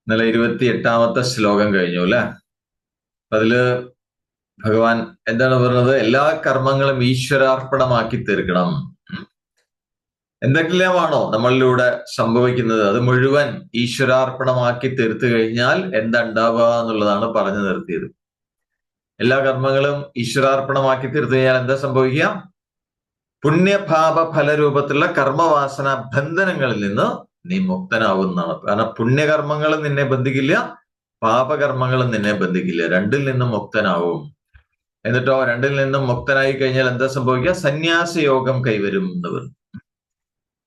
ഇന്നലെ 28-ാമത്തെ ശ്ലോകം കഴിഞ്ഞു അല്ലെ. അതില് ഭഗവാൻ എന്താണ് പറഞ്ഞത്? എല്ലാ കർമ്മങ്ങളും ഈശ്വരാർപ്പണമാക്കി തീർക്കണം. എന്തെല്ലാമാണോ നമ്മളിലൂടെ സംഭവിക്കുന്നത് അത് മുഴുവൻ ഈശ്വരാർപ്പണമാക്കി തീർത്തു കഴിഞ്ഞാൽ എന്താ ഉണ്ടാവുക എന്നുള്ളതാണ് പറഞ്ഞു നിർത്തിയത്. എല്ലാ കർമ്മങ്ങളും ഈശ്വരാർപ്പണമാക്കി തീർത്തു കഴിഞ്ഞാൽ എന്താ സംഭവിക്കുക? പുണ്യപാപ ഫലരൂപത്തിലുള്ള കർമ്മവാസന ബന്ധനങ്ങളിൽ നിന്ന് നീ മുക്തനാവുന്നതാണ്. കാരണം പുണ്യകർമ്മങ്ങളും നിന്നെ ബന്ധിക്കില്ല, പാപകർമ്മങ്ങളും നിന്നെ ബന്ധിക്കില്ല. രണ്ടിൽ നിന്നും മുക്തനാവും. എന്നിട്ടോ രണ്ടിൽ നിന്നും മുക്തനായി കഴിഞ്ഞാൽ എന്താ സംഭവിക്കുക? സന്യാസ യോഗം കൈവരും എന്ന് പറഞ്ഞു.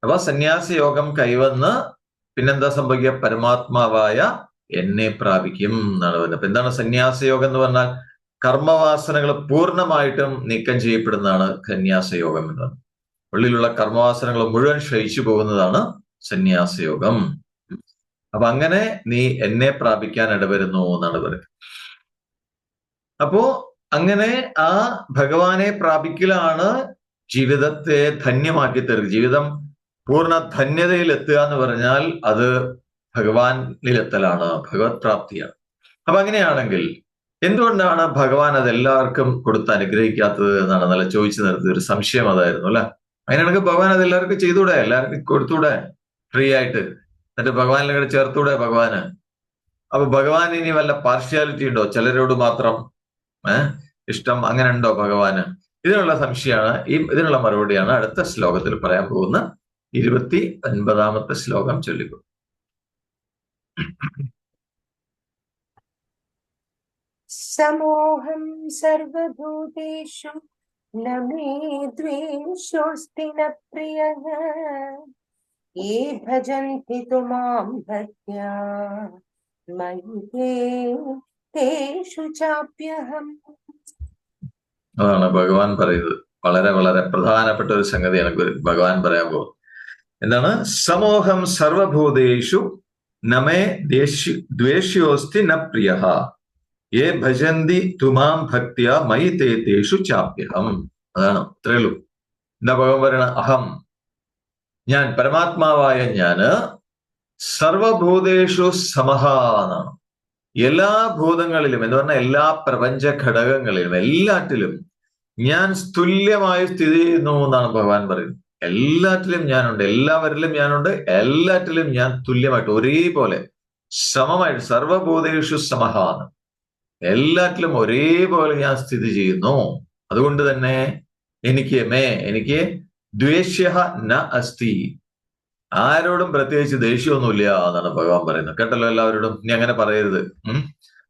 അപ്പൊ സന്യാസ യോഗം കൈവന്ന് പിന്നെന്താ സംഭവിക്കുക? പരമാത്മാവായ എന്നെ പ്രാപിക്കും എന്നാണ് പറയുന്നത്. അപ്പൊ എന്താണ് സന്യാസ യോഗം എന്ന് പറഞ്ഞാൽ? കർമ്മവാസനകൾ പൂർണ്ണമായിട്ടും നീക്കം ചെയ്യപ്പെടുന്നതാണ് സന്യാസയോഗം എന്നാണ്. ഉള്ളിലുള്ള കർമ്മവാസനകൾ മുഴുവൻ ക്ഷയിച്ചു പോകുന്നതാണ് സന്യാസയോഗം. അപ്പൊ അങ്ങനെ നീ എന്നെ പ്രാപിക്കാൻ ഇടവരുന്നു എന്നാണ് പറയുന്നത്. അപ്പോ അങ്ങനെ ആ ഭഗവാനെ പ്രാപിക്കലാണ് ജീവിതത്തെ ധന്യമാക്കി തരുന്നത്. ജീവിതം പൂർണ്ണ ധന്യതയിൽ എത്തുക എന്ന് പറഞ്ഞാൽ അത് ഭഗവാനിലെത്തലാണ്, ഭഗവത് പ്രാപ്തിയാണ്. അപ്പൊ അങ്ങനെയാണെങ്കിൽ എന്തുകൊണ്ടാണ് ഭഗവാൻ അത് എല്ലാവർക്കും കൊടുത്ത് അനുഗ്രഹിക്കാത്തത് എന്നാണ് നല്ല ചോദിച്ചു നിർത്തിയ ഒരു സംശയം അതായിരുന്നു അല്ലെ. അങ്ങനെയാണെങ്കിൽ ഭഗവാൻ അത് എല്ലാവർക്കും ചെയ്തുകൂടെ? എല്ലാവർക്കും കൊടുത്തൂടെ ഫ്രീ ആയിട്ട്? എന്നിട്ട് ഭഗവാനിലൂടെ ചേർത്തൂടെ ഭഗവാന്? അപ്പൊ ഭഗവാൻ ഇനി വല്ല പാർഷ്യാലിറ്റി ഉണ്ടോ? ചിലരോട് മാത്രം ഇഷ്ടം അങ്ങനെ ഉണ്ടോ ഭഗവാന്? ഇതിനുള്ള സംശയമാണ്. ഇതിനുള്ള മറുപടിയാണ് അടുത്ത ശ്ലോകത്തിൽ പറയാൻ പോകുന്ന 29-ാമത്തെ ശ്ലോകം ചൊല്ലിക്കോ. സമോഹം സർവഭൂതേഷു ന മേ ദ്വേഷോസ്തി ന പ്രിയഃ യേ ഭജന്തി തു മാം ഭക്ത്യാ മയി തേഷു ചാപ്യഹം. അതാണ് ഭഗവാൻ പറയുന്നത്. വളരെ വളരെ പ്രധാനപ്പെട്ട ഒരു സംഗതിയാണ് ഭഗവാൻ പറയാൻ പോകുന്നത്. എന്താണ്? സമോഹം സർവഭൂതേഷു നമേ ദ്വേഷ്യോസ്തി ന പ്രിയഃ യേ ഭജന്തി തുമാം ഭക്ത്യാ മയി തേഷു ചാപ്യഹം. അതാണ്, ഇത്രയേ ഉള്ളൂ. എന്താ ഭഗവാൻ പറയണ? അഹം, ഞാൻ, പരമാത്മാവായ ഞാന്, സർവഭൂതേഷു സമഹ എന്നാണ്. എല്ലാ ഭൂതങ്ങളിലും എന്ന് പറഞ്ഞാൽ എല്ലാ പ്രപഞ്ച ഘടകങ്ങളിലും എല്ലാറ്റിലും ഞാൻ തുല്യമായി സ്ഥിതി ചെയ്യുന്നു എന്നാണ് ഭഗവാൻ പറയുന്നത്. എല്ലാറ്റിലും ഞാനുണ്ട്, എല്ലാവരിലും ഞാനുണ്ട്, എല്ലാറ്റിലും ഞാൻ തുല്യമായിട്ട് ഒരേപോലെ സമമായിട്ട്. സർവഭൂതേഷു സമഹാന്ന്, എല്ലാറ്റിലും ഒരേപോലെ ഞാൻ സ്ഥിതി ചെയ്യുന്നു. അതുകൊണ്ട് തന്നെ എനിക്ക് ദ്വേഷ്യ ന അസ്തി, ആരോടും പ്രത്യേകിച്ച് ദേഷ്യമൊന്നുമില്ല എന്നാണ് ഭഗവാൻ പറയുന്നത്. കേട്ടല്ലോ എല്ലാവരോടും. ഇനി അങ്ങനെ പറയരുത്.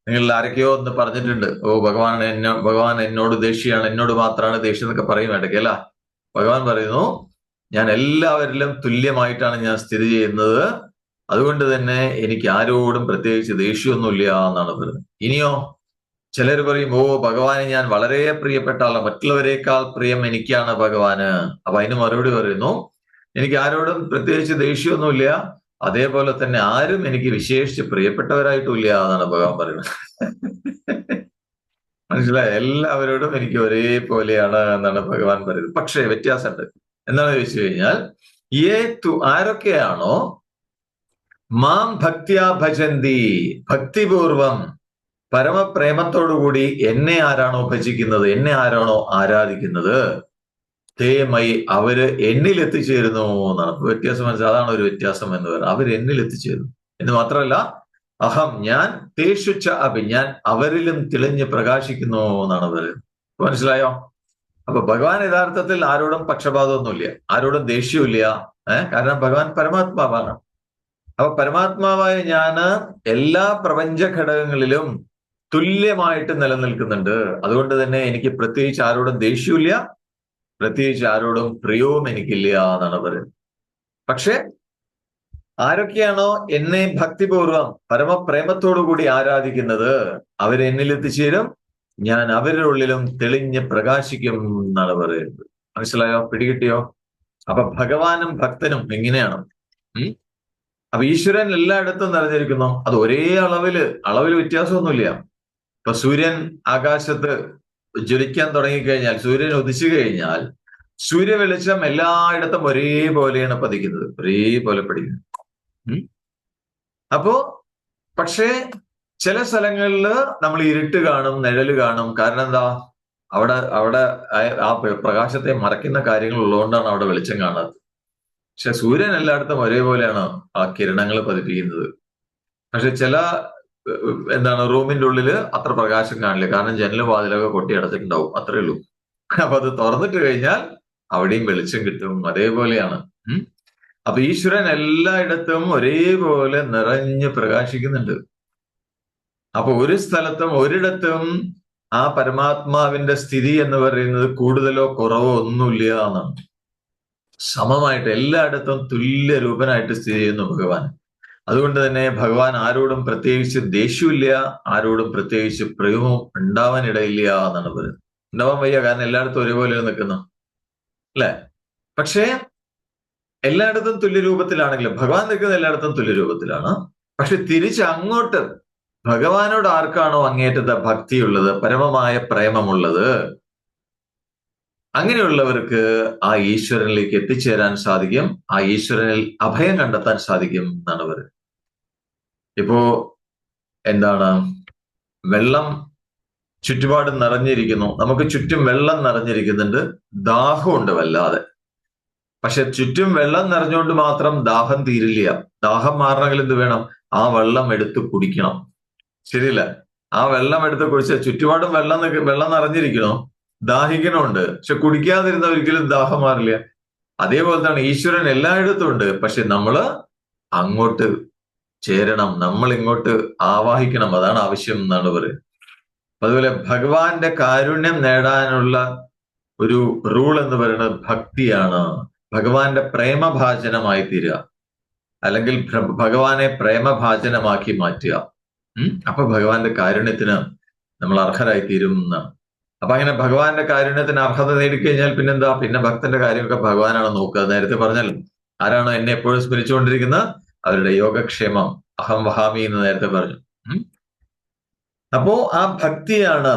നിങ്ങൾ ആരൊക്കെയോ ഒന്ന് പറഞ്ഞിട്ടുണ്ട്, ഭഗവാൻ എന്നോട് ദേഷ്യമാണ്, എന്നോട് മാത്രമാണ് ദേഷ്യം എന്നൊക്കെ പറയും ഇടയ്ക്കല്ല. ഭഗവാൻ പറയുന്നു, ഞാൻ എല്ലാവരിലും തുല്യമായിട്ടാണ് ഞാൻ സ്ഥിതി ചെയ്യുന്നത്. അതുകൊണ്ട് തന്നെ എനിക്ക് ആരോടും പ്രത്യേകിച്ച് ദേഷ്യമൊന്നുമില്ല എന്നാണ് പറയുന്നത്. ഇനിയോ ചിലർ പറയും, ഭഗവാന് ഞാൻ വളരെ പ്രിയപ്പെട്ട ആളാണ്, മറ്റുള്ളവരെക്കാൾ പ്രിയം എനിക്കാണ് ഭഗവാന്. അപ്പൊ അതിന് മറുപടി പറയുന്നു, എനിക്ക് ആരോടും പ്രത്യേകിച്ച് ദേഷ്യമൊന്നുമില്ല, അതേപോലെ തന്നെ ആരും എനിക്ക് വിശേഷിച്ച് പ്രിയപ്പെട്ടവരായിട്ടുമില്ല എന്നാണ് ഭഗവാൻ പറയുന്നത്. മനസ്സിലായി? എല്ലാവരോടും എനിക്ക് ഒരേപോലെയാണ് എന്നാണ് ഭഗവാൻ പറയുന്നത്. പക്ഷേ വ്യത്യാസമുണ്ട്. എന്താണെന്ന് ചോദിച്ചു കഴിഞ്ഞാൽ, ആരൊക്കെയാണോ മാം ഭക്തിയാ ഭജന്തി, ഭക്തിപൂർവം പരമപ്രേമത്തോടുകൂടി എന്നെ ആരാണോ ഭജിക്കുന്നത്, എന്നെ ആരാണോ ആരാധിക്കുന്നത്, തേമയി, അവര് എന്നിൽ എത്തിച്ചേരുന്നു എന്നാണ്. വ്യത്യാസം മനസ്സിലായി? അതാണ് ഒരു വ്യത്യാസം എന്ന് പറയുന്നത്. അവർ എന്നിൽ എത്തിച്ചേരുന്നു എന്ന് മാത്രമല്ല, അഹം, ഞാൻ, തേഷുച്ച അഭി, ഞാൻ അവരിലും തെളിഞ്ഞ് പ്രകാശിക്കുന്നു എന്നാണ് പറയുന്നത്. മനസ്സിലായോ? അപ്പൊ ഭഗവാൻ യഥാർത്ഥത്തിൽ ആരോടും പക്ഷപാതമൊന്നുമില്ല, ആരോടും ദേഷ്യമില്ല. കാരണം ഭഗവാൻ പരമാത്മാവാണ്. അപ്പൊ പരമാത്മാവായ ഞാന് എല്ലാ പ്രപഞ്ച ഘടകങ്ങളിലും തുല്യമായിട്ട് നിലനിൽക്കുന്നുണ്ട്. അതുകൊണ്ട് തന്നെ എനിക്ക് പ്രത്യേകിച്ച് ആരോടും ദേഷ്യമില്ല, പ്രത്യേകിച്ച് ആരോടും പ്രിയവും എനിക്കില്ല എന്നാണ് പറയുന്നത്. പക്ഷെ ആരൊക്കെയാണോ എന്നെ ഭക്തിപൂർവം പരമപ്രേമത്തോടു കൂടി ആരാധിക്കുന്നത്, അവരെന്നിൽ എത്തിച്ചേരും, ഞാൻ അവരുടെ ഉള്ളിലും തെളിഞ്ഞ് പ്രകാശിക്കും എന്നാണ് പറയുന്നത്. മനസ്സിലായോ? പിടികിട്ടിയോ? അപ്പൊ ഭഗവാനും ഭക്തനും എങ്ങനെയാണ്? അപ്പൊ ഈശ്വരൻ എല്ലായിടത്തും നിറഞ്ഞിരിക്കുന്നു. അത് ഒരേ അളവില് വ്യത്യാസമൊന്നുമില്ല. ഇപ്പൊ സൂര്യൻ ആകാശത്ത് ജ്വലിക്കാൻ തുടങ്ങിക്കഴിഞ്ഞാൽ, സൂര്യൻ ഉദിച്ചു കഴിഞ്ഞാൽ സൂര്യ വെളിച്ചം എല്ലായിടത്തും ഒരേപോലെയാണ് പതിക്കുന്നത്, ഒരേപോലെ പഠിക്കുന്നത്. അപ്പോ പക്ഷേ ചില സ്ഥലങ്ങളിൽ നമ്മൾ ഇരുട്ട് കാണും, നിഴല് കാണും. കാരണം എന്താ? അവിടെ അവിടെ ആ പ്രകാശത്തെ മറയ്ക്കുന്ന കാര്യങ്ങൾ ഉള്ളതുകൊണ്ടാണ് അവിടെ വെളിച്ചം കാണാത്തത്. പക്ഷെ സൂര്യൻ എല്ലായിടത്തും ഒരേപോലെയാണ് ആ കിരണങ്ങൾ പതിപ്പിക്കുന്നത്. പക്ഷെ ചില റൂമിന്റെ ഉള്ളില് അത്ര പ്രകാശം കാണില്ല. കാരണം ജനലും വാതിലൊക്കെ കൊട്ടി അടച്ചിട്ടുണ്ടാവും. അത്രേ ഉള്ളൂ. അപ്പൊ അത് തുറന്നിട്ട് കഴിഞ്ഞാൽ അവിടെയും വെളിച്ചം കിട്ടും. അതേപോലെയാണ്. അപ്പൊ ഈശ്വരൻ എല്ലായിടത്തും ഒരേപോലെ നിറഞ്ഞ് പ്രകാശിക്കുന്നുണ്ട്. അപ്പൊ ഒരു സ്ഥലത്തും ഒരിടത്തും ആ പരമാത്മാവിന്റെ സ്ഥിതി എന്ന് പറയുന്നത് കൂടുതലോ കുറവോ ഒന്നുമില്ല എന്നാണ്. സമമായിട്ട് എല്ലായിടത്തും തുല്യ രൂപനായിട്ട് സ്ഥിതി ചെയ്യുന്നു ഭഗവാൻ. അതുകൊണ്ട് തന്നെ ഭഗവാൻ ആരോടും പ്രത്യേകിച്ച് ദേഷ്യമില്ല, ആരോടും പ്രത്യേകിച്ച് പ്രേമവും ഉണ്ടാവാൻ ഇടയില്ല എന്നാണ് പറയുന്നത്. ഉണ്ടാവാൻ വയ്യ, കാരണം എല്ലായിടത്തും ഒരേപോലെ നിൽക്കുന്നു, അല്ലെ? പക്ഷേ എല്ലായിടത്തും തുല്യരൂപത്തിലാണെങ്കിലും ഭഗവാൻ നിൽക്കുന്ന എല്ലായിടത്തും തുല്യരൂപത്തിലാണ്. പക്ഷെ തിരിച്ച് അങ്ങോട്ട് ഭഗവാനോട് ആർക്കാണോ അങ്ങേറ്റത്തെ ഭക്തിയുള്ളത്, പരമമായ പ്രേമമുള്ളത്, അങ്ങനെയുള്ളവർക്ക് ആ ഈശ്വരനിലേക്ക് എത്തിച്ചേരാൻ സാധിക്കും, ആ ഈശ്വരനിൽ അഭയം കണ്ടെത്താൻ സാധിക്കും എന്നാണ് പറയുന്നത്. ഇപ്പോ വെള്ളം ചുറ്റുപാട് നിറഞ്ഞിരിക്കുന്നു, നമുക്ക് ചുറ്റും വെള്ളം നിറഞ്ഞിരിക്കുന്നുണ്ട്, ദാഹമുണ്ട് വല്ലാതെ. പക്ഷെ ചുറ്റും വെള്ളം നിറഞ്ഞുകൊണ്ട് മാത്രം ദാഹം തീരില്ല. ദാഹം മാറണമെങ്കിൽ എന്ത് വേണം? ആ വെള്ളം എടുത്ത് കുടിക്കണം, ശരിയല്ല? ആ വെള്ളം എടുത്ത് കുടിച്ചാൽ ചുറ്റുപാടും വെള്ളം നിറഞ്ഞിരിക്കണോ, ദാഹിക്കണമുണ്ട്. പക്ഷെ കുടിക്കാതിരുന്ന ഒരിക്കലും ദാഹം മാറില്ല. അതേപോലെ തന്നെ ഈശ്വരൻ എല്ലായിടത്തും ഉണ്ട്. പക്ഷെ നമ്മള് അങ്ങോട്ട് ചേരണം, നമ്മൾ ഇങ്ങോട്ട് ആവാഹിക്കണം, അതാണ് ആവശ്യം എന്നാണ് പറയുന്നത്. അതുപോലെ ഭഗവാന്റെ കാരുണ്യം നേടാനുള്ള ഒരു റൂൾ എന്ന് പറയുന്നത് ഭക്തിയാണ്. ഭഗവാന്റെ പ്രേമഭാജനമായി തീരുക, അല്ലെങ്കിൽ ഭഗവാനെ പ്രേമഭാജനമാക്കി മാറ്റുക. അപ്പൊ ഭഗവാന്റെ കാരുണ്യത്തിന് നമ്മൾ അർഹരായി തീരും എന്നാണ്. അപ്പൊ അങ്ങനെ ഭഗവാന്റെ കാരുണ്യത്തിന് അർഹത നേടിക്കഴിഞ്ഞാൽ പിന്നെന്താ? പിന്നെ ഭക്തന്റെ കാര്യമൊക്കെ ഭഗവാനാണ് നോക്കുക. നേരത്തെ പറഞ്ഞല്ലോ, ആരാണോ എന്നെ എപ്പോഴും സ്മരിച്ചുകൊണ്ടിരിക്കുന്നത് അവരുടെ യോഗക്ഷേമം അഹം വഹാമി എന്ന് നേരത്തെ പറഞ്ഞു. അപ്പോ ആ ഭക്തിയാണ്,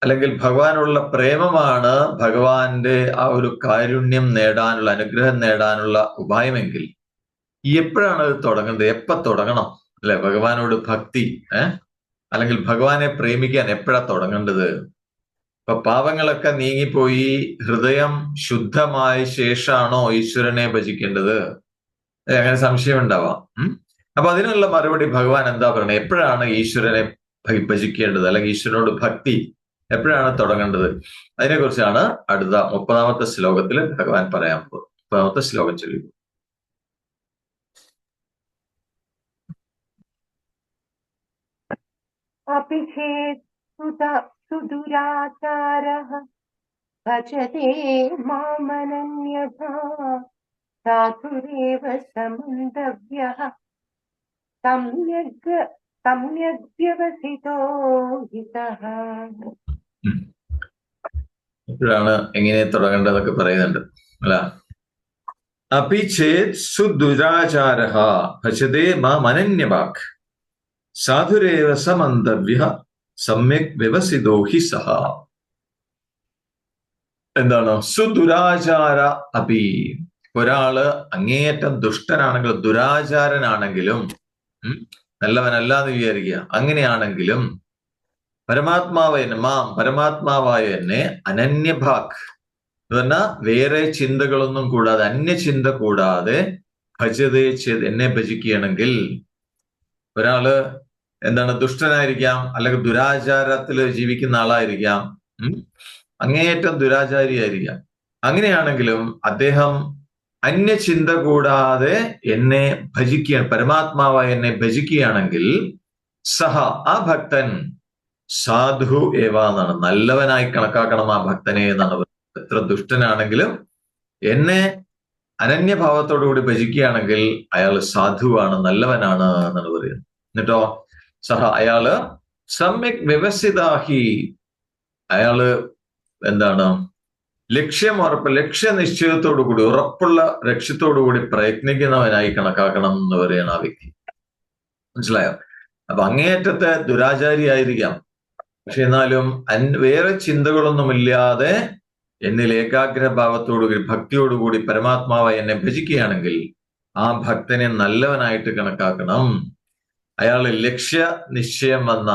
അല്ലെങ്കിൽ ഭഗവാനുള്ള പ്രേമമാണ് ഭഗവാന്റെ ആ ഒരു കാരുണ്യം നേടാനുള്ള, അനുഗ്രഹം നേടാനുള്ള ഉപായമെങ്കിൽ എപ്പോഴാണ് അത് തുടങ്ങേണ്ടത്? എപ്പോ തുടങ്ങണം, അല്ലെ? ഭഗവാനോട് ഭക്തി അല്ലെങ്കിൽ ഭഗവാനെ പ്രേമിക്കാൻ എപ്പോഴാ തുടങ്ങേണ്ടത്? ഇപ്പൊ പാപങ്ങളൊക്കെ നീങ്ങിപ്പോയി ഹൃദയം ശുദ്ധമായ ശേഷമാണോ ഈശ്വരനെ ഭജിക്കേണ്ടത്? അങ്ങനെ സംശയം ഉണ്ടാവാം. അപ്പൊ അതിനുള്ള മറുപടി ഭഗവാൻ എന്താ പറയുന്നത്? എപ്പോഴാണ് ഈശ്വരനെ ഭജിക്കേണ്ടത്, അല്ലെങ്കിൽ ഈശ്വരനോട് ഭക്തി എപ്പോഴാണ് തുടങ്ങേണ്ടത്? അതിനെക്കുറിച്ചാണ് അടുത്ത 30ാമത്തെ ശ്ലോകത്തിൽ ഭഗവാൻ പറയാൻ പോകുന്നത്. 30ാമത്തെ ശ്ലോകം ചൊല്ലി. अपि चेत् सुदुराचारः भजते मामनन्यथा साधुरेव समन्तव्यः सम्यग् व्यवसितो हितः. ഇപ്പോഴാണ് എങ്ങനെ തുടങ്ങേണ്ടതൊക്കെ പറയുന്നുണ്ട്, അല്ല? അപി ചേത് സുദുരാചാരഃ ഭജതേ മാമനന്യവാക് സാധുരേവ സമന്തവ്യഃ സമ്യക് വ്യവസിതോ ഹി സഹ. സുദുരാചാര അപി, ഒരാള് അങ്ങേയറ്റം ദുഷ്ടനാണെങ്കിലും ദുരാചാരനാണെങ്കിലും നല്ലവനല്ല എന്ന് വിചാരിക്കുക, അങ്ങനെയാണെങ്കിലും പരമാത്മാവായ എന്നെ അനന്യഭാക് എന്ന് പറഞ്ഞാൽ വേറെ ചിന്തകളൊന്നും കൂടാതെ, അന്യചിന്ത കൂടാതെ ഭജതേ ചെയ്ത് എന്നെ ഭജിക്കുകയാണെങ്കിൽ, ഒരാള് ദുഷ്ടനായിരിക്കാം, അല്ലെങ്കിൽ ദുരാചാരത്തിൽ ജീവിക്കുന്ന ആളായിരിക്കാം, അങ്ങേയറ്റം ദുരാചാരിയായിരിക്കാം. അങ്ങനെയാണെങ്കിലും അദ്ദേഹം അന്യചിന്ത കൂടാതെ എന്നെ ഭജിക്കുകയാണ്, പരമാത്മാവായി എന്നെ ഭജിക്കുകയാണെങ്കിൽ സഹ, ആ ഭക്തൻ സാധു ഏവ എന്നാണ്, നല്ലവനായി കണക്കാക്കണം ആ ഭക്തനെ എന്നാണ്. എത്ര ദുഷ്ടനാണെങ്കിലും എന്നെ അനന്യഭാവത്തോടുകൂടി ഭജിക്കുകയാണെങ്കിൽ അയാൾ സാധുവാണ്, നല്ലവനാണ് എന്നാണ് പറയുന്നത്. എന്നിട്ടോ സഹ, അയാള് സമ്യക് വ്യവസിതാഹി, അയാള് ലക്ഷ്യനിശ്ചയത്തോടുകൂടി, ഉറപ്പുള്ള ലക്ഷ്യത്തോടുകൂടി പ്രയത്നിക്കുന്നവനായി കണക്കാക്കണം എന്ന് പറയണം ആ വ്യക്തി. മനസ്സിലായോ? അപ്പൊ അങ്ങേയറ്റത്തെ ദുരാചാരിയായിരിക്കാം, പക്ഷെ എന്നാലും വേറെ ചിന്തകളൊന്നുമില്ലാതെ എന്നിൽ ഏകാഗ്രഭാവത്തോടുകൂടി ഭക്തിയോടുകൂടി പരമാത്മാവായി എന്നെ ഭജിക്കുകയാണെങ്കിൽ ആ ഭക്തനെ നല്ലവനായിട്ട് കണക്കാക്കണം. അയാൾ ലക്ഷ്യ നിശ്ചയം വന്ന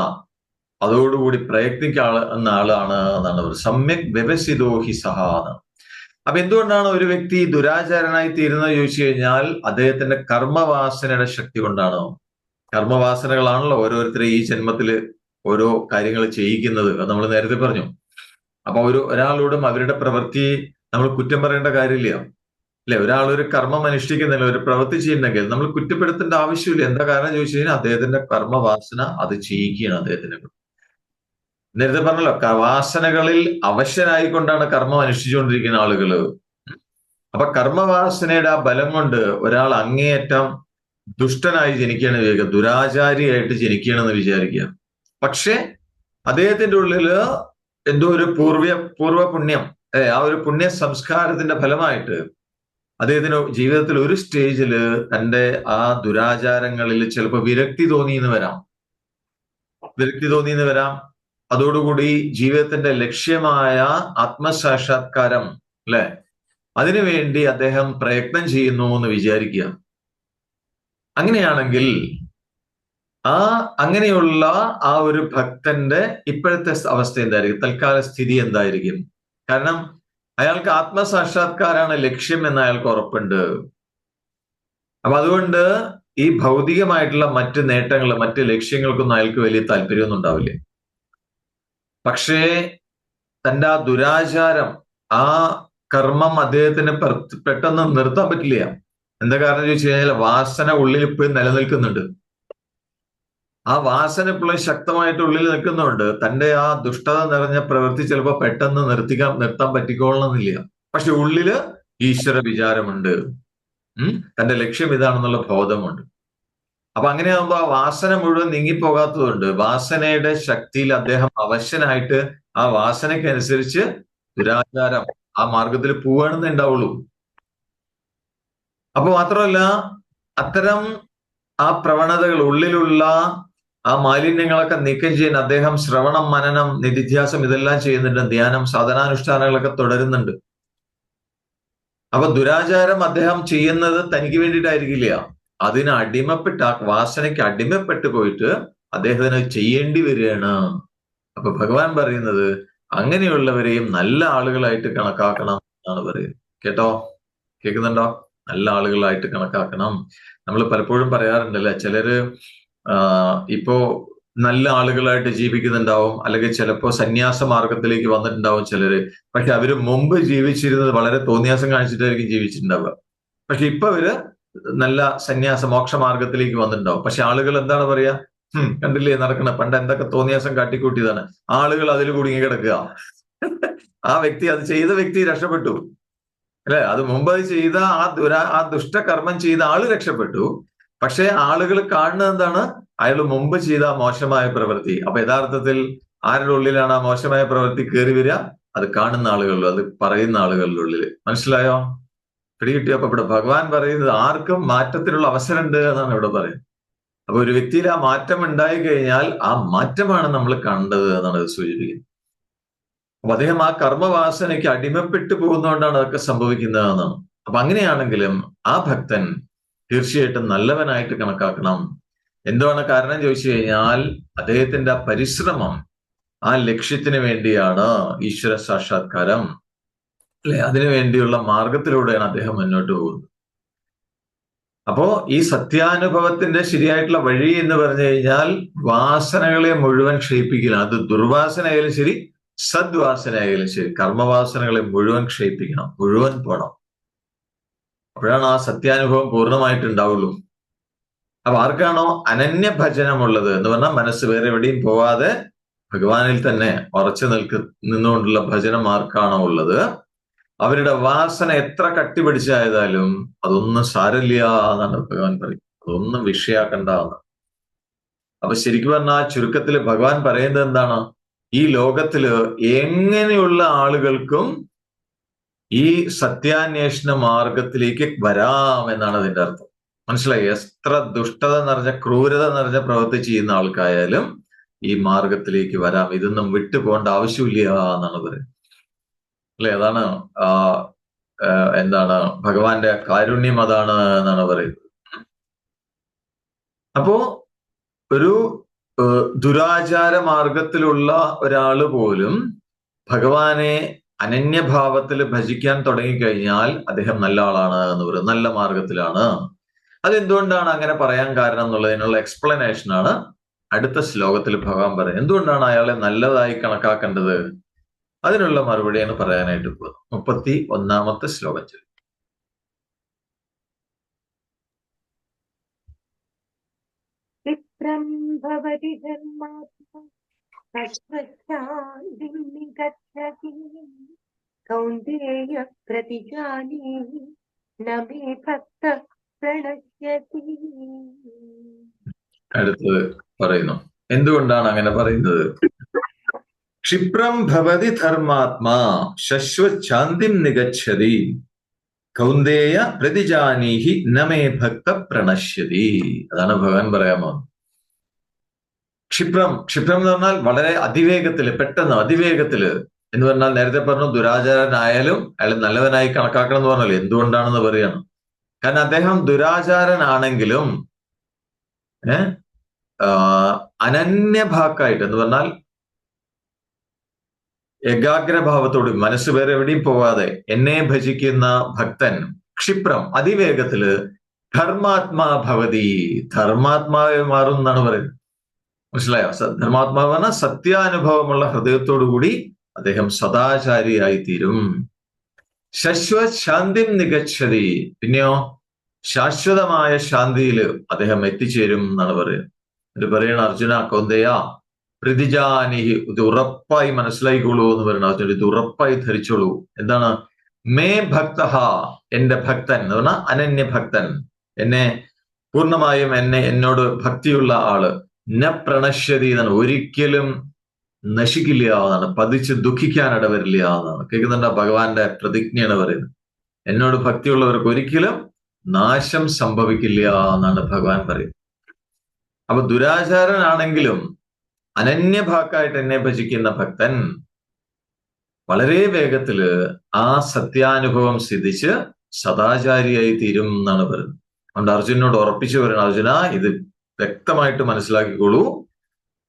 അതോടുകൂടി പ്രയത്നിക്കുന്ന ആളാണ് എന്നാണ് പറയുന്നത്. സമ്യക് വ്യവസിതോ ഹി സഹ എന്ന്. അപ്പൊ എന്തുകൊണ്ടാണ് ഒരു വ്യക്തി ദുരാചാരനായി തീരുന്നത് ചോദിച്ചു കഴിഞ്ഞാൽ അദ്ദേഹത്തിന്റെ കർമ്മവാസനയുടെ ശക്തി കൊണ്ടാണ്. കർമ്മവാസനകളാണല്ലോ ഓരോരുത്തരെ ഈ ജന്മത്തില് ഓരോ കാര്യങ്ങൾ ചെയ്യിക്കുന്നത്. അത് നമ്മൾ നേരത്തെ പറഞ്ഞു. അപ്പൊ ഒരാളോടും അവരുടെ പ്രവൃത്തി നമ്മൾ കുറ്റം പറയേണ്ട കാര്യമില്ല. അല്ലെ, ഒരാളൊരു കർമ്മം അനുഷ്ഠിക്കുന്നില്ല, ഒരു പ്രവൃത്തി ചെയ്യുന്നെങ്കിൽ നമ്മൾ കുറ്റപ്പെടുത്തേണ്ട ആവശ്യമില്ല. എന്താ കാരണം ചോദിച്ചു കഴിഞ്ഞാൽ അദ്ദേഹത്തിന്റെ കർമ്മവാസന അത് ചെയ്യിക്കുകയാണ് അദ്ദേഹത്തിനെ. നേരത്തെ പറഞ്ഞല്ലോ, വാസനകളിൽ അവശനായിക്കൊണ്ടാണ് കർമ്മം അനുഷ്ഠിച്ചുകൊണ്ടിരിക്കുന്ന ആളുകള്. അപ്പൊ കർമ്മവാസനയുടെ ആ ബലം കൊണ്ട് ഒരാൾ അങ്ങേയറ്റം ദുഷ്ടനായി ജനിക്കുകയാണ് വിചാരിക്കുക, ദുരാചാരിയായിട്ട് ജനിക്കുകയാണെന്ന് വിചാരിക്കുക. പക്ഷെ അദ്ദേഹത്തിന്റെ ഉള്ളില് എന്തോ ഒരു പൂർവ്വ പുണ്യം, ആ ഒരു പുണ്യ സംസ്കാരത്തിന്റെ ഫലമായിട്ട് അദ്ദേഹത്തിന് ജീവിതത്തിൽ ഒരു സ്റ്റേജില് തന്റെ ആ ദുരാചാരങ്ങളിൽ ചിലപ്പോൾ വിരക്തി തോന്നിയെന്ന് വരാം. അതോടുകൂടി ജീവിതത്തിന്റെ ലക്ഷ്യമായ ആത്മസാക്ഷാത്കാരം, അല്ലെ, അതിനുവേണ്ടി അദ്ദേഹം പ്രയത്നം ചെയ്യുന്നു എന്ന് വിചാരിക്കുക. അങ്ങനെയാണെങ്കിൽ അങ്ങനെയുള്ള ആ ഒരു ഭക്തന്റെ ഇപ്പോഴത്തെ അവസ്ഥ എന്തായിരിക്കും, തൽക്കാല സ്ഥിതി എന്തായിരിക്കും? കാരണം അയാൾക്ക് ആത്മസാക്ഷാത്കാരാണ് ലക്ഷ്യം എന്ന് അയാൾക്ക് ഉറപ്പുണ്ട്. അപ്പൊ അതുകൊണ്ട് ഈ ഭൗതികമായിട്ടുള്ള മറ്റ് നേട്ടങ്ങൾ, മറ്റ് ലക്ഷ്യങ്ങൾക്കൊന്നും അയാൾക്ക് വലിയ താല്പര്യമൊന്നും ഉണ്ടാവില്ല. പക്ഷേ തന്റെ ആ ദുരാചാരം, ആ കർമ്മം അദ്ദേഹത്തിന് പെട്ടെന്ന് നിർത്താൻ പറ്റില്ല. എന്താ കാരണം ചോദിച്ചു കഴിഞ്ഞാൽ വാസന ഉള്ളിൽ ഇപ്പോഴും നിലനിൽക്കുന്നുണ്ട്. ആ വാസന ഇപ്പോഴും ശക്തമായിട്ട് ഉള്ളിൽ നിൽക്കുന്നുണ്ട്. തന്റെ ആ ദുഷ്ടത നിറഞ്ഞ പ്രവൃത്തി ചിലപ്പോൾ പെട്ടെന്ന് നിർത്താൻ പറ്റിക്കൊള്ളണമെന്നില്ല. പക്ഷെ ഉള്ളില് ഈശ്വര വിചാരമുണ്ട്, തന്റെ ലക്ഷ്യം ഇതാണെന്നുള്ള ബോധമുണ്ട്. അപ്പൊ അങ്ങനെയാകുമ്പോ ആ വാസന മുഴുവൻ നീങ്ങിപ്പോകാത്തതുകൊണ്ട് വാസനയുടെ ശക്തിയിൽ അദ്ദേഹം അവശനായിട്ട് ആ വാസനയ്ക്കനുസരിച്ച് ദുരാചാരം ആ മാർഗത്തിൽ പോവാണെന്നേ ഉണ്ടാവുള്ളൂ. അപ്പൊ മാത്രമല്ല, അത്തരം ആ പ്രവണതകൾ, ഉള്ളിലുള്ള ആ മാലിന്യങ്ങളൊക്കെ നീക്കം ചെയ്യാൻ അദ്ദേഹം ശ്രവണം, മനനം, നിധിധ്യാസം ഇതെല്ലാം ചെയ്യുന്നുണ്ട്. ധ്യാനം, സാധനാനുഷ്ഠാനങ്ങളൊക്കെ തുടരുന്നുണ്ട്. അപ്പൊ ദുരാചാരം അദ്ദേഹം ചെയ്യുന്നത് തനിക്ക് വേണ്ടിയിട്ടായിരിക്കില്ല. അതിന് അടിമപ്പെട്ട്, ആ വാസനയ്ക്ക് അടിമപ്പെട്ടു പോയിട്ട് അദ്ദേഹത്തിന് ചെയ്യേണ്ടി വരികയാണ്. അപ്പൊ ഭഗവാൻ പറയുന്നത് അങ്ങനെയുള്ളവരെയും നല്ല ആളുകളായിട്ട് കണക്കാക്കണം എന്നാണ് പറയുന്നത്. കേൾക്കുന്നുണ്ടോ? നല്ല ആളുകളായിട്ട് കണക്കാക്കണം. നമ്മൾ പലപ്പോഴും പറയാറുണ്ടല്ലേ, ചിലര് ഇപ്പോ നല്ല ആളുകളായിട്ട് ജീവിക്കുന്നുണ്ടാവും, അല്ലെങ്കിൽ ചിലപ്പോ സന്യാസ മാർഗത്തിലേക്ക് വന്നിട്ടുണ്ടാവും ചിലര്. പക്ഷെ അവര് മുമ്പ് ജീവിച്ചിരുന്നത് വളരെ തോന്നിയാസം കാണിച്ചിട്ടായിരിക്കും ജീവിച്ചിട്ടുണ്ടാവുക. പക്ഷെ ഇപ്പൊ അവര് നല്ല സന്യാസ മോക്ഷ മാർഗത്തിലേക്ക് വന്നിട്ടുണ്ടാവും. പക്ഷെ ആളുകൾ എന്താണ് പറയാ, കണ്ടില്ലേ നടക്കണ, പണ്ട് എന്തൊക്കെ തോന്നിയാസം കാട്ടിക്കൂട്ടിയതാണ്. ആളുകൾ അതിൽ കുടുങ്ങി കിടക്കുക. അത് ചെയ്ത വ്യക്തി രക്ഷപ്പെട്ടു, അല്ലെ? അത് മുമ്പ് ചെയ്ത ആ ദുഷ്ടകർമ്മം ചെയ്ത ആള് രക്ഷപ്പെട്ടു. പക്ഷെ ആളുകൾ കാണുന്നത് എന്താണ്? അയാൾ മുമ്പ് ചെയ്ത മോശമായ പ്രവൃത്തി. അപ്പൊ യഥാർത്ഥത്തിൽ ആരുടെ ഉള്ളിലാണ് ആ മോശമായ പ്രവൃത്തി കയറി വരിക? അത് കാണുന്ന ആളുകളിലും, അത് പറയുന്ന ആളുകളുടെ ഉള്ളിൽ. മനസ്സിലായോ? പിടികിട്ടിയോ? അപ്പൊ ഇവിടെ ഭഗവാൻ പറയുന്നത് ആർക്കും മാറ്റത്തിനുള്ള അവസരമുണ്ട് എന്നാണ് ഇവിടെ പറയുന്നത്. അപ്പൊ ഒരു വ്യക്തിയിൽ ആ മാറ്റം ഉണ്ടായി കഴിഞ്ഞാൽ ആ മാറ്റമാണ് നമ്മൾ കണ്ടത് എന്നാണ് ഇത് സൂചിപ്പിക്കുന്നത്. അപ്പൊ അദ്ദേഹം ആ കർമ്മവാസനയ്ക്ക് അടിമപ്പെട്ടു പോകുന്നതുകൊണ്ടാണ് അതൊക്കെ സംഭവിക്കുന്നത് എന്നാണ്. അപ്പൊ അങ്ങനെയാണെങ്കിലും ആ ഭക്തൻ തീർച്ചയായിട്ടും നല്ലവനായിട്ട് കണക്കാക്കണം. എന്താണ് കാരണം ചോദിച്ചു കഴിഞ്ഞാൽ അദ്ദേഹത്തിന്റെ പരിശ്രമം ആ ലക്ഷ്യത്തിന് വേണ്ടിയാണ്, ഈശ്വര സാക്ഷാത്കാരം, അല്ലെ, അതിനു വേണ്ടിയുള്ള മാർഗത്തിലൂടെയാണ് അദ്ദേഹം മുന്നോട്ട് പോകുന്നത്. അപ്പോ ഈ സത്യാനുഭവത്തിന്റെ ശരിയായിട്ടുള്ള വഴി എന്ന് പറഞ്ഞു കഴിഞ്ഞാൽ വാസനകളെ മുഴുവൻ ക്ഷയിപ്പിക്കില്ല. അത് ദുർവാസനയായാലും ശരി, സദ്വാസനയായാലും ശരി, കർമ്മവാസനകളെ മുഴുവൻ ക്ഷയിപ്പിക്കണം, മുഴുവൻ പോണം. അപ്പോഴാണ് ആ സത്യാനുഭവം പൂർണ്ണമായിട്ട് ഉണ്ടാവുള്ളൂ. അപ്പൊ ആർക്കാണോ അനന്യ ഭജനമുള്ളത് എന്ന് പറഞ്ഞാൽ മനസ്സ് വേറെ എവിടെയും പോവാതെ ഭഗവാനിൽ തന്നെ ഉറച്ചു നിന്നുകൊണ്ടുള്ള ഭജനം ആർക്കാണോ ഉള്ളത്, അവരുടെ വാസന എത്ര കട്ടിപിടിച്ചായതാലും അതൊന്നും സാരമില്ല എന്നാണ് ഭഗവാൻ പറയുന്നത്. അതൊന്നും വിഷയാക്കണ്ട എന്ന്. അപ്പൊ ശരിക്കും പറഞ്ഞാൽ ചുരുക്കത്തിൽ ഭഗവാൻ പറയുന്നത് എന്താണ്? ഈ ലോകത്തില് എങ്ങനെയുള്ള ആളുകൾക്കും ഈ സത്യാന്വേഷണ മാർഗത്തിലേക്ക് വരാം എന്നാണ് അതിന്റെ അർത്ഥം. മനസ്സിലായി? എത്ര ദുഷ്ടത നിറഞ്ഞ, ക്രൂരത നിറഞ്ഞ പ്രവൃത്തി ചെയ്യുന്ന ആൾക്കായാലും ഈ മാർഗത്തിലേക്ക് വരാം. ഇതൊന്നും വിട്ടുപോകേണ്ട ആവശ്യമില്ല എന്നാണ് പറയുന്നത്. അല്ലെ, അതാണ് എന്താണ് ഭഗവാന്റെ കാരുണ്യം, അതാണ് എന്നാണ് പറയുന്നത്. അപ്പോ ഒരു ദുരാചാര മാർഗത്തിലുള്ള ഒരാള് പോലും ഭഗവാനെ അനന്യഭാവത്തിൽ ഭജിക്കാൻ തുടങ്ങിക്കഴിഞ്ഞാൽ അദ്ദേഹം നല്ല ആളാണ് എന്ന് പറയും, നല്ല മാർഗത്തിലാണ്. അതെന്തുകൊണ്ടാണ് അങ്ങനെ പറയാൻ കാരണം എന്നുള്ളതിനുള്ള എക്സ്പ്ലനേഷനാണ് അടുത്ത ശ്ലോകത്തിൽ ഭഗവാൻ പറയുന്നത്. എന്തുകൊണ്ടാണ് അയാളെ നല്ലതായി കണക്കാക്കേണ്ടത്? അതിനുള്ള മറുപടിയാണ് പറയാനായിട്ട് പോകുന്നത്. 31-ാമത്തെ ശ്ലോകത്തിൽ. വിപ്രം ഭവതി ധർമാത്മാ തശ്വശാന്തിം നിഗച്ഛതി കൗന്ദേയ പ്രതിജാനീഹി ന മേ ഭക്തഃ പ്രണശ്യതി. അടുത്തത് പറയുന്നു, എന്തുകൊണ്ടാണ് അങ്ങനെ പറയുന്നത്? ക്ഷിപ്രം ഭവതി ധർമാത്മാ ശശ്വശാന്തിം നിഗച്ഛതി കൗന്ദേയ പ്രതിജാനീഹി നമേ ഭക്ത പ്രണശ്യതി. അതാണ് ഭഗവാൻ പറയാൻ പോകുന്നത്. ക്ഷിപ്രം എന്ന് പറഞ്ഞാൽ വളരെ അതിവേഗത്തില്, പെട്ടെന്ന് അതിവേഗത്തില് എന്ന് പറഞ്ഞാൽ നേരത്തെ പറഞ്ഞു ദുരാചാരനായാലും അയാൾ നല്ലവനായി കണക്കാക്കണം എന്ന് പറഞ്ഞല്ലോ. എന്തുകൊണ്ടാണെന്ന് പറയാണ്. കാരണം അദ്ദേഹം ദുരാചാരനാണെങ്കിലും അനന്യഭാക്കായിട്ട് എന്ന് പറഞ്ഞാൽ ഏകാഗ്രഭാവത്തോട് മനസ്സ് വേറെ എവിടെയും പോവാതെ എന്നെ ഭജിക്കുന്ന ഭക്തൻ ക്ഷിപ്രം അതിവേഗത്തില് ധർമാത്മാ ഭവതി, ധർമാത്മാവെ മാറും എന്നാണ് പറയുന്നത്. മനസ്സിലായോ? ധർമാത്മാവ് പറഞ്ഞാൽ സത്യാനുഭവമുള്ള ഹൃദയത്തോടുകൂടി അദ്ദേഹം സദാചാരിയായി തീരും. ശശ്വത് ശാന്തിം നിഗച്ഛതി, പിന്നെയോ ശാശ്വതമായ ശാന്തിയിൽ അദ്ദേഹം എത്തിച്ചേരും എന്നാണ് പറയുന്നത്. ഇത് പറയണ അർജുന കൗന്ദേയ പ്രതിജാനിഹി, ഇത് ഉറപ്പായി മനസ്സിലായിക്കോളൂ എന്ന് പറയുന്നത്. അർജുന ഇത് ഉറപ്പായി ധരിച്ചോളൂ. എന്താണ്? മേ ഭക്ത, എന്റെ ഭക്തൻ എന്ന് പറഞ്ഞാൽ അനന്യഭക്തൻ, എന്നെ പൂർണ്ണമായും എന്നോട് ഭക്തിയുള്ള ആള് ന പ്രണശ്യതി എന്നാണ്, ഒരിക്കലും നശിക്കില്ല എന്നാണ്, പതിച്ച് ദുഃഖിക്കാൻ ഇടവരില്ല എന്നാണ്. കേൾക്കുന്നുണ്ടോ? ഭഗവാന്റെ പ്രതിജ്ഞയാണ് പറയുന്നത്. എന്നോട് ഭക്തിയുള്ളവർക്ക് ഒരിക്കലും നാശം സംഭവിക്കില്ല എന്നാണ് ഭഗവാൻ പറയുന്നത്. അപ്പൊ ദുരാചാരനാണെങ്കിലും അനന്യഭാക്കായിട്ട് എന്നെ ഭജിക്കുന്ന ഭക്തൻ വളരെ വേഗത്തില് ആ സത്യാനുഭവം സിദ്ധിച്ച് സദാചാരിയായി തീരും എന്നാണ് പറയുന്നത്. അതുകൊണ്ട് അർജുനോട് ഉറപ്പിച്ചു പറയണം, അർജുന ഇത് വ്യക്തമായിട്ട് മനസ്സിലാക്കിക്കോളൂ,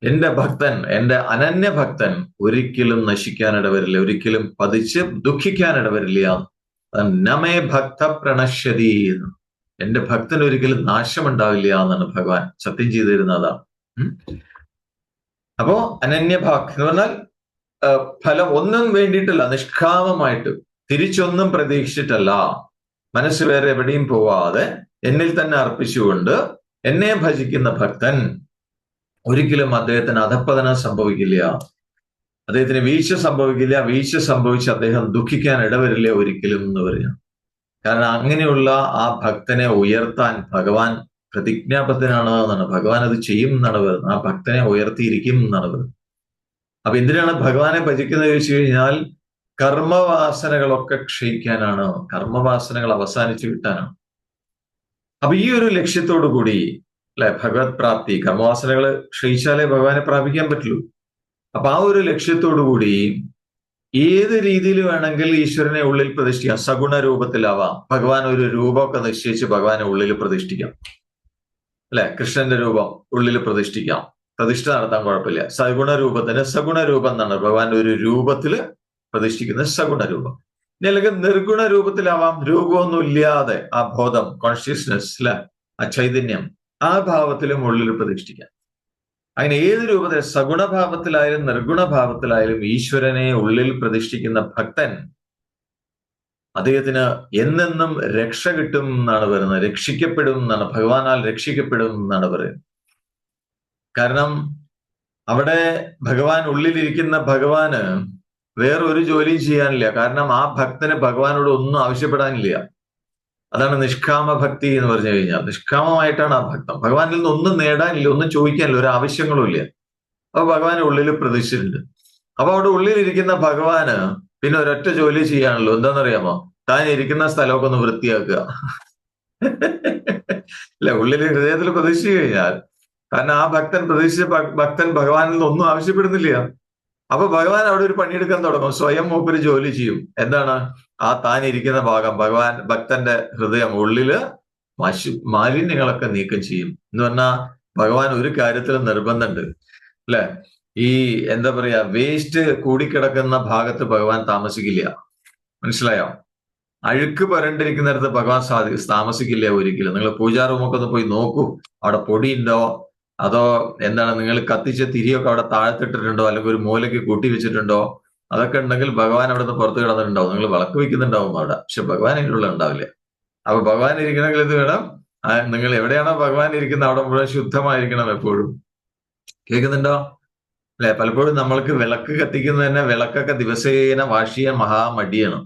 എന്റെ ഭക്തൻ, എന്റെ അനന്യഭക്തൻ ഒരിക്കലും നശിക്കാനിടവരില്ല, ഒരിക്കലും പതിച്ച് ദുഃഖിക്കാനിടവരില്ല. നമേ ഭക്ത പ്രണശ്യതി, എന്റെ ഭക്തൻ ഒരിക്കലും നാശമുണ്ടാവില്ല എന്നാണ് ഭഗവാൻ സത്യം ചെയ്തിരുന്നതാണ്. അപ്പോ അനന്യഭാഗ് എന്ന് പറഞ്ഞാൽ ഫലം ഒന്നും വേണ്ടിയിട്ടല്ല, നിഷ്കാമമായിട്ട്, തിരിച്ചൊന്നും പ്രതീക്ഷിച്ചിട്ടല്ല, മനസ്സ് വേറെ എവിടെയും പോവാതെ എന്നിൽ തന്നെ അർപ്പിച്ചുകൊണ്ട് എന്നെ ഭജിക്കുന്ന ഭക്തൻ ഒരിക്കലും അദ്ദേഹത്തിന് അധപ്പതനം സംഭവിക്കില്ല, അദ്ദേഹത്തിന് വീഴ്ച സംഭവിക്കില്ല. വീഴ്ച സംഭവിച്ച് അദ്ദേഹം ദുഃഖിക്കാൻ ഇടവരില്ല ഒരിക്കലും എന്ന് പറയാം. കാരണം അങ്ങനെയുള്ള ആ ഭക്തനെ ഉയർത്താൻ ഭഗവാൻ പ്രതിജ്ഞാബദ്ധനാണ് എന്നാണ്. ഭഗവാൻ അത് ചെയ്യും എന്നാണ് പറയുന്നത്. ആ ഭക്തനെ ഉയർത്തിയിരിക്കും എന്നാണ് പറയുന്നത്. അപ്പൊ എന്തിനാണ് ഭഗവാനെ ഭജിക്കുന്നത് ചോദിച്ചു കഴിഞ്ഞാൽ കർമ്മവാസനകളൊക്കെ ക്ഷയിക്കാനാണ്, കർമ്മവാസനകൾ അവസാനിച്ചു കിട്ടാനാണ്. അപ്പൊ ഈ ഒരു ലക്ഷ്യത്തോടു കൂടി അല്ലെ ഭഗവത് പ്രാപ്തി, കർമ്മവാസനകൾ ക്ഷയിച്ചാലേ ഭഗവാനെ പ്രാപിക്കാൻ പറ്റുള്ളൂ. അപ്പൊ ആ ഒരു ലക്ഷ്യത്തോടു കൂടി ഏത് രീതിയിൽ വേണമെങ്കിൽ ഈശ്വരനെ ഉള്ളിൽ പ്രതിഷ്ഠിക്കാം. സഗുണ രൂപത്തിലാവാം. ഭഗവാൻ ഒരു രൂപമൊക്കെ നിശ്ചയിച്ച് ഭഗവാനെ ഉള്ളിൽ പ്രതിഷ്ഠിക്കാം, അല്ലെ? കൃഷ്ണന്റെ രൂപം ഉള്ളിൽ പ്രതിഷ്ഠിക്കാം, പ്രതിഷ്ഠ നടത്താൻ കുഴപ്പമില്ല. സഗുണ രൂപത്തിന് സഗുണ രൂപം എന്നാണ് ഭഗവാന്റെ ഒരു രൂപത്തില് പ്രതിഷ്ഠിക്കുന്നത്, സഗുണ രൂപം. ഇനി അല്ലെങ്കിൽ നിർഗുണ രൂപത്തിലാവാം, രൂപമൊന്നും ഇല്ലാതെ ആ ബോധം, കോൺഷ്യസ്നെസ്, അല്ലെ, ആ ചൈതന്യം, ആ ഭാവത്തിലും ഉള്ളിൽ പ്രതിഷ്ഠിക്കാം. അങ്ങനെ ഏത് രൂപത്തിൽ, സഗുണഭാവത്തിലായാലും നിർഗുണഭാവത്തിലായാലും ഈശ്വരനെ ഉള്ളിൽ പ്രതിഷ്ഠിക്കുന്ന ഭക്തൻ അദ്ദേഹത്തിന് എന്നെന്നും രക്ഷ കിട്ടും എന്നാണ് പറയുന്നത്. രക്ഷിക്കപ്പെടും എന്നാണ്, ഭഗവാനാൽ രക്ഷിക്കപ്പെടും എന്നാണ് പറയുന്നത്. കാരണം അവിടെ ഭഗവാൻ ഉള്ളിലിരിക്കുന്ന ഭഗവാന് വേറൊരു ജോലിയും ചെയ്യാനില്ല. കാരണം ആ ഭക്തന് ഭഗവാനോട് ഒന്നും ആവശ്യപ്പെടാനില്ല. അതാണ് നിഷ്കാമ ഭക്തി എന്ന് പറഞ്ഞു കഴിഞ്ഞാൽ. നിഷ്കാമമായിട്ടാണ് ആ ഭക്തം. ഭഗവാനിൽ നിന്ന് ഒന്നും നേടാനില്ല, ഒന്നും ചോദിക്കാനില്ല, ഒരു ആവശ്യങ്ങളും ഇല്ല. അപ്പൊ ഭഗവാൻ ഉള്ളിൽ പ്രതിഷ്ഠിച്ചിട്ടുണ്ട്. അപ്പൊ അവിടെ ഉള്ളിലിരിക്കുന്ന ഭഗവാന് പിന്നെ ഒരൊറ്റ ജോലി ചെയ്യാനുള്ളൂ. എന്താണെന്നറിയാമോ? താൻ ഇരിക്കുന്ന സ്ഥലമൊക്കെ ഒന്ന് വൃത്തിയാക്കുക. അല്ല, ഉള്ളിൽ ഹൃദയത്തിൽ പ്രതിഷ്ഠിച്ചു കഴിഞ്ഞാൽ, കാരണം ആ ഭക്തൻ ഭഗവാനിൽ നിന്ന് ഒന്നും ആവശ്യപ്പെടുന്നില്ല. അപ്പൊ ഭഗവാൻ അവിടെ ഒരു പണിയെടുക്കാൻ തുടങ്ങും. സ്വയം മൂപ്പര് ജോലി ചെയ്യും. എന്താണ്? ആ താൻ ഇരിക്കുന്ന ഭാഗം, ഭക്തന്റെ ഹൃദയം, ഉള്ളില് മാലിന്യങ്ങളൊക്കെ നീക്കം ചെയ്യും. എന്ന് പറഞ്ഞാൽ ഭഗവാൻ ഒരു കാര്യത്തിലും നിർബന്ധമുണ്ട് അല്ലെ? ഈ എന്താ പറയാ, വേസ്റ്റ് കൂടിക്കിടക്കുന്ന ഭാഗത്ത് ഭഗവാൻ താമസിക്കില്ല. മനസ്സിലായോ? അഴുക്ക് പുരണ്ടിരിക്കുന്നിടത്ത് ഭഗവാൻ താമസിക്കില്ല ഒരിക്കലും. നിങ്ങൾ പൂജാ റൂമൊക്കെ ഒന്ന് പോയി നോക്കൂ. അവിടെ പൊടിയുണ്ടോ, അതോ എന്താണ്, നിങ്ങൾ കത്തിച്ച തിരിയൊക്കെ അവിടെ താഴ്ത്തിട്ടിട്ടുണ്ടോ, അല്ലെങ്കിൽ ഒരു മൂലയ്ക്ക് കൂട്ടി വെച്ചിട്ടുണ്ടോ? അതൊക്കെ ഉണ്ടെങ്കിൽ ഭഗവാൻ അവിടെ നിന്ന് പുറത്ത് കിടന്നിട്ടുണ്ടാവും. നിങ്ങൾ വിളക്ക് വയ്ക്കുന്നുണ്ടാവും അവിടെ, പക്ഷെ ഭഗവാൻ അതിനുള്ള ഉണ്ടാവില്ല. അപ്പൊ ഭഗവാൻ ഇരിക്കണമെങ്കിൽ ഇത് വേണം, നിങ്ങൾ എവിടെയാണോ ഭഗവാൻ ഇരിക്കുന്നത് അവിടെ മുഴുവൻ ശുദ്ധമായിരിക്കണം എപ്പോഴും. കേൾക്കുന്നുണ്ടോ? അല്ലെ? പലപ്പോഴും നമ്മൾക്ക് വിളക്ക് കത്തിക്കുന്നത് തന്നെ, വിളക്കൊക്കെ ദിവസേന വാഷ് ചെയ്യാൻ മഹാമടിയാണ്.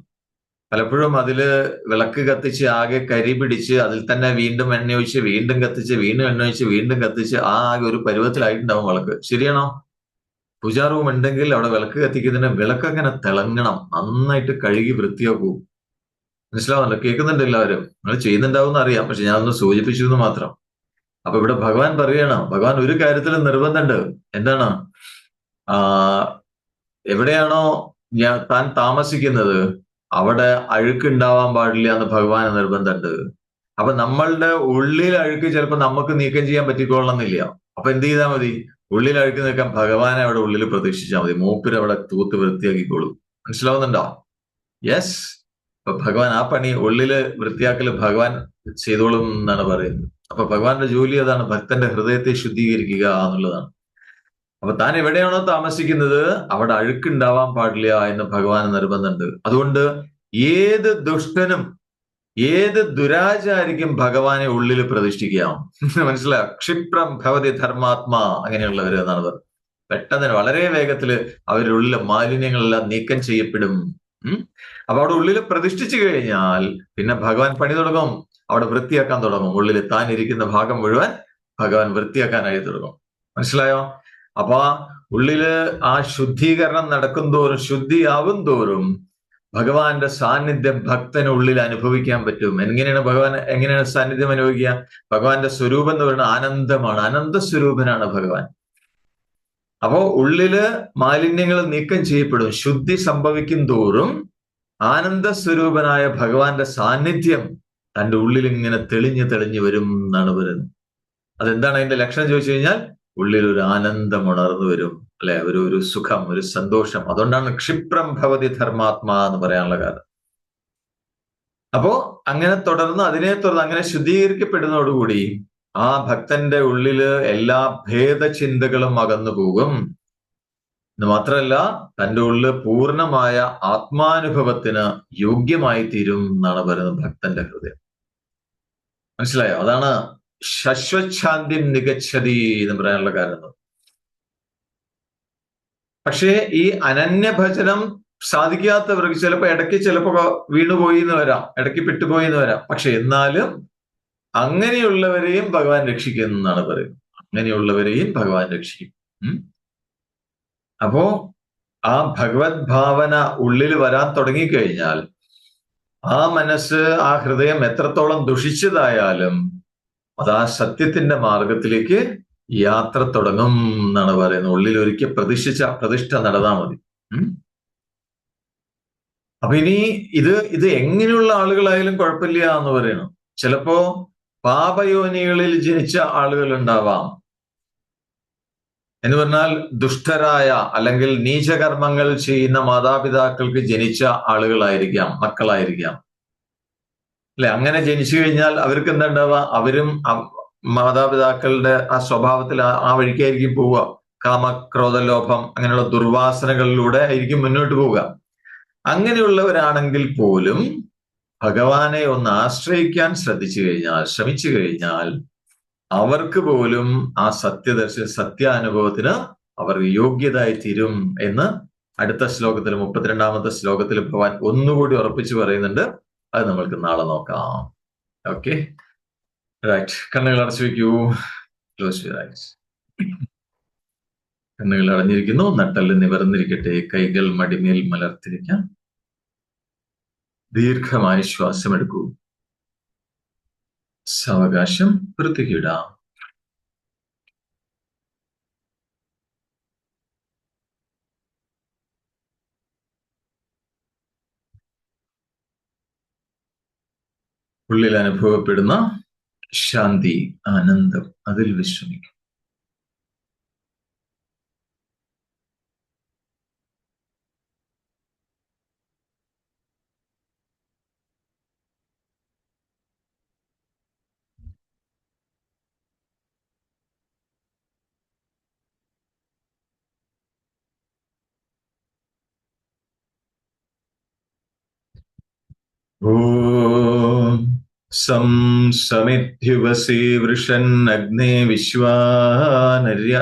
പലപ്പോഴും അതില് വിളക്ക് കത്തിച്ച് ആകെ കരി പിടിച്ച് അതിൽ തന്നെ വീണ്ടും എണ്ണ ഒഴിച്ച് വീണ്ടും കത്തിച്ച് വീണ്ടും എണ്ണ ഒഴിച്ച് വീണ്ടും കത്തിച്ച് ആ ആകെ ഒരു പരുവത്തിലായിട്ടുണ്ടാവും വിളക്ക്. ശരിയാണോ? പൂജാ റൂം ഉണ്ടെങ്കിൽ അവിടെ വിളക്ക് കത്തിക്കുന്നതിന് വിളക്ക് അങ്ങനെ തിളങ്ങണം, നന്നായിട്ട് കഴുകി വൃത്തിയാക്കൂ. മനസ്സിലാവുന്നല്ലോ? കേൾക്കുന്നുണ്ട് എല്ലാവരും? നിങ്ങൾ ചെയ്യുന്നുണ്ടാവും അറിയാം, പക്ഷെ ഞാനൊന്ന് സൂചിപ്പിച്ചു എന്ന് മാത്രം. അപ്പൊ ഇവിടെ ഭഗവാൻ പറയണം, ഭഗവാൻ ഒരു കാര്യത്തിലും നിർബന്ധമുണ്ട്. എന്താണ്? ആ എവിടെയാണോ താൻ താമസിക്കുന്നത് അവിടെ അഴുക്കുണ്ടാവാൻ പാടില്ല എന്ന് ഭഗവാന് നിർബന്ധമുണ്ട്. അപ്പൊ നമ്മളുടെ ഉള്ളിൽ അഴുക്ക് ചിലപ്പോൾ നമുക്ക് നീക്കം ചെയ്യാൻ പറ്റിക്കൊള്ളണമെന്നില്ല. അപ്പൊ എന്ത് ചെയ്താൽ മതി? ഉള്ളിൽ അഴുക്ക് നീക്കാൻ ഭഗവാനെ അവിടെ ഉള്ളിൽ പ്രതീക്ഷിച്ചാൽ മതി. മൂപ്പര് അവിടെ തൂത്ത് വൃത്തിയാക്കിക്കോളൂ. മനസ്സിലാവുന്നുണ്ടോ? യെസ്. അപ്പൊ ഭഗവാൻ ആ പണി, ഉള്ളില് വൃത്തിയാക്കല് ഭഗവാൻ ചെയ്തോളും എന്നാണ് പറയുന്നത്. അപ്പൊ ഭഗവാന്റെ ജോലി അതാണ്, ഭക്തന്റെ ഹൃദയത്തെ ശുദ്ധീകരിക്കുക എന്നുള്ളതാണ്. അപ്പൊ താൻ എവിടെയാണോ താമസിക്കുന്നത് അവിടെ അഴുക്കുണ്ടാവാൻ പാടില്ല എന്ന് ഭഗവാന് നിർബന്ധമുണ്ട്. അതുകൊണ്ട് ഏത് ദുഷ്ടനും ഏത് ദുരാചാരിക്കും ഭഗവാനെ ഉള്ളിൽ പ്രതിഷ്ഠിക്കാം. മനസ്സിലായോ? ക്ഷിപ്രം ഭവതി ധർമാത്മാ, അങ്ങനെയുള്ളവര് എന്നാണ് പറയുന്നത്. പെട്ടെന്ന് വളരെ വേഗത്തില് അവരുടെ ഉള്ളിലെ മാലിന്യങ്ങളെല്ലാം നീക്കം ചെയ്യപ്പെടും. അപ്പൊ അവിടെ ഉള്ളിൽ പ്രതിഷ്ഠിച്ചു കഴിഞ്ഞാൽ പിന്നെ ഭഗവാൻ പണി തുടങ്ങും, അവിടെ വൃത്തിയാക്കാൻ തുടങ്ങും. ഉള്ളിൽ താൻ ഇരിക്കുന്ന ഭാഗം മുഴുവൻ ഭഗവാൻ വൃത്തിയാക്കാനായി തുടങ്ങും. മനസ്സിലായോ? അപ്പൊ ഉള്ളില് ആ ശുദ്ധീകരണം നടക്കും തോറും, ശുദ്ധിയാവും തോറും ഭഗവാന്റെ സാന്നിധ്യം ഭക്തന് ഉള്ളിൽ അനുഭവിക്കാൻ പറ്റും. എങ്ങനെയാണ് സാന്നിധ്യം അനുഭവിക്കുക? ഭഗവാന്റെ സ്വരൂപം എന്ന് പറയുന്നത് ആനന്ദമാണ്. അനന്ത സ്വരൂപനാണ് ഭഗവാൻ. അപ്പോ ഉള്ളില് മാലിന്യങ്ങൾ നീക്കം ചെയ്യപ്പെടും. ശുദ്ധി സംഭവിക്കും തോറും ആനന്ദ സ്വരൂപനായ ഭഗവാന്റെ സാന്നിധ്യം തന്റെ ഉള്ളിൽ ഇങ്ങനെ തെളിഞ്ഞു തെളിഞ്ഞു വരും എന്നാണ് പറയുന്നത്. അതെന്താണ് അതിന്റെ ലക്ഷണം ചോദിച്ചു കഴിഞ്ഞാൽ, ഉള്ളിൽ ഒരു ആനന്ദം ഉണർന്നു വരും, അല്ലെ? ഒരു സുഖം, ഒരു സന്തോഷം. അതുകൊണ്ടാണ് ക്ഷിപ്രം ഭവതി ധർമാത്മാ എന്ന് പറയാനുള്ള കാരണം. അപ്പോ അങ്ങനെ അതിനെ തുടർന്ന് അങ്ങനെ ശുദ്ധീകരിക്കപ്പെടുന്നതോടുകൂടി ആ ഭക്തന്റെ ഉള്ളില് എല്ലാ ഭേദചിന്തകളും അകന്നു പോകും. എന്ന് മാത്രമല്ല, തന്റെ ഉള്ളില് പൂർണ്ണമായ ആത്മാനുഭവത്തിന് യോഗ്യമായി തീരും എന്നാണ് പറയുന്നത് ഭക്തന്റെ ഹൃദയം. മനസ്സിലായോ? അതാണ് ശശ്വശാന്തി നിഗച്ഛതി എന്ന് പറയാനുള്ള കാരണം. പക്ഷേ ഈ അനന്യഭജനം സാധിക്കാത്തവർക്ക് ചിലപ്പോ വീണുപോയി എന്ന് വരാം, ഇടയ്ക്ക് പെട്ടുപോയി എന്ന് വരാം. പക്ഷെ എന്നാലും അങ്ങനെയുള്ളവരെയും ഭഗവാൻ രക്ഷിക്കും എന്നാണ് പറയുന്നത്. അങ്ങനെയുള്ളവരെയും ഭഗവാൻ രക്ഷിക്കും. അപ്പോ ആ ഭഗവത് ഭാവന ഉള്ളിൽ വരാൻ തുടങ്ങിക്കഴിഞ്ഞാൽ ആ മനസ്സ്, ആ ഹൃദയം എത്രത്തോളം ദുഷിച്ചതായാലും അത് ആ സത്യത്തിന്റെ മാർഗത്തിലേക്ക് യാത്ര തുടങ്ങും എന്നാണ് പറയുന്നത്. ഉള്ളിൽ ഒരിക്കൽ പ്രതിഷ്ഠ നടന്നാൽ മതി. അപ്പൊ ഇനി ഇത് എങ്ങനെയുള്ള ആളുകളായാലും കുഴപ്പമില്ല എന്ന് പറയണം. ചിലപ്പോ പാപയോനികളിൽ ജനിച്ച ആളുകൾ ഉണ്ടാവാം. എന്ന് പറഞ്ഞാൽ ദുഷ്ടരായ അല്ലെങ്കിൽ നീചകർമ്മങ്ങൾ ചെയ്യുന്ന മാതാപിതാക്കൾക്ക് ജനിച്ച ആളുകളായിരിക്കാം, മക്കളായിരിക്കാം, അല്ലെ? അങ്ങനെ ജനിച്ചു കഴിഞ്ഞാൽ അവർക്ക് എന്താ ഉണ്ടാവുക? അവരും മാതാപിതാക്കളുടെ ആ സ്വഭാവത്തിൽ ആ വഴിക്കായിരിക്കും പോവുക. കാമക്രോധലോഭം അങ്ങനെയുള്ള ദുർവാസനകളിലൂടെ ആയിരിക്കും മുന്നോട്ട് പോവുക. അങ്ങനെയുള്ളവരാണെങ്കിൽ പോലും ഭഗവാനെ ഒന്ന് ആശ്രയിക്കാൻ ശ്രമിച്ചു കഴിഞ്ഞാൽ അവർക്ക് പോലും ആ സത്യാനുഭവത്തിന് അവർ യോഗ്യതായി തീരും എന്ന് അടുത്ത ശ്ലോകത്തിൽ, 32ാമത്തെ ശ്ലോകത്തിൽ ഭഗവാൻ ഒന്നുകൂടി ഉറപ്പിച്ചു പറയുന്നുണ്ട്. അത് നമ്മൾക്ക് നാളെ നോക്കാം. Okay, right. കണ്ണുകൾ അടച്ചു വയ്ക്കൂ. Close your eyes. കണ്ണുകൾ അടഞ്ഞിരിക്കുന്നു. നട്ടെല്ല് നിവർന്നിരിക്കട്ടെ. കൈകൾ മടിമേൽ മലർത്തിരിക്കാം. ദീർഘമായ ശ്വാസമെടുക്കൂ. സാവകാശം വൃത്തിക്കിടാം. ഉള്ളിൽ അനുഭവപ്പെടുന്ന ശാന്തി, ആനന്ദം, അതിൽ വിശ്രമിക്കും. ഓം സം സമിദ്ധ്യുവസി വൃഷന്നഗ്നേ വിശ്വാനര്യ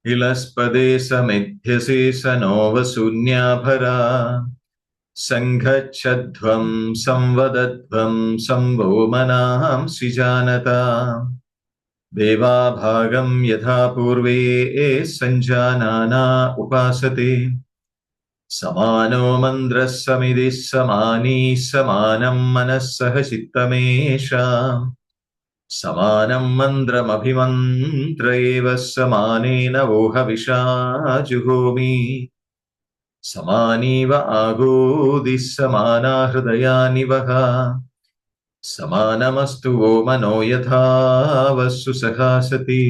ഇളസ്പദേ സമിദ്ധ്യസി സനോവശൂന്യാഭരാ സംഘച്ഛധ്വം സംവദധ്വം സംവോ മനാംസി ജാനത ദേവാഭാഗം യഥാ പൂർവേ സഞ്ജാനാന ഉപാസത്തെ സമാനോ മന്ത്രഃ സമിതി സമാനീ സമാനം മനസ്സഹ ചിത്തമേഷാം സമാനം മന്ത്രമഭിമന്ത്ര ഏവ സമാനേന വോഹവിഷാ ജുഹോമി സമാനീവ ആഗോദിഃ സമാനാ ഹൃദയാനി വഹ സമാനമസ്തു വോ മനോ യഥാ വസ്സു സഹാസതി.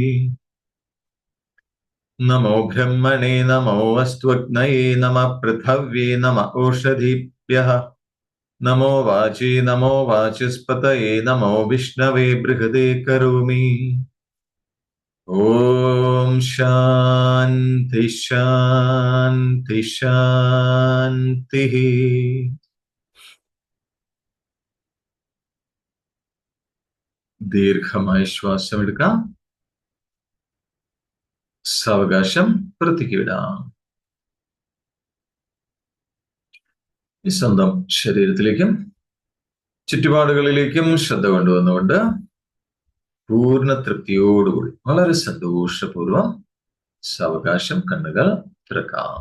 നമോ ബ്രഹ്മണേ നമോ അസ്ത്വഗ്നയേ നമഃ പൃഥവ്യേ നമഃ ഓഷധീഭ്യഃ നമോ വാചി നമോ വാചസ്പതയേ നമോ വിഷ്ണവേ ബൃഹദേ കരോമി. ഓം ശാന്തി ശാന്തി ശാന്തി. ദീർഘമായ ശ്വാസം എടുക്കാം. സാവകാശം പുറത്തേക്ക് വിടാം. ഈ സ്വന്തം ശരീരത്തിലേക്കും ചുറ്റുപാടുകളിലേക്കും ശ്രദ്ധ കൊണ്ടുവന്നുകൊണ്ട് പൂർണ്ണ തൃപ്തിയോടുകൂടി വളരെ സന്തോഷപൂർവം സാവകാശം കണ്ണുകൾ തുറക്കാം.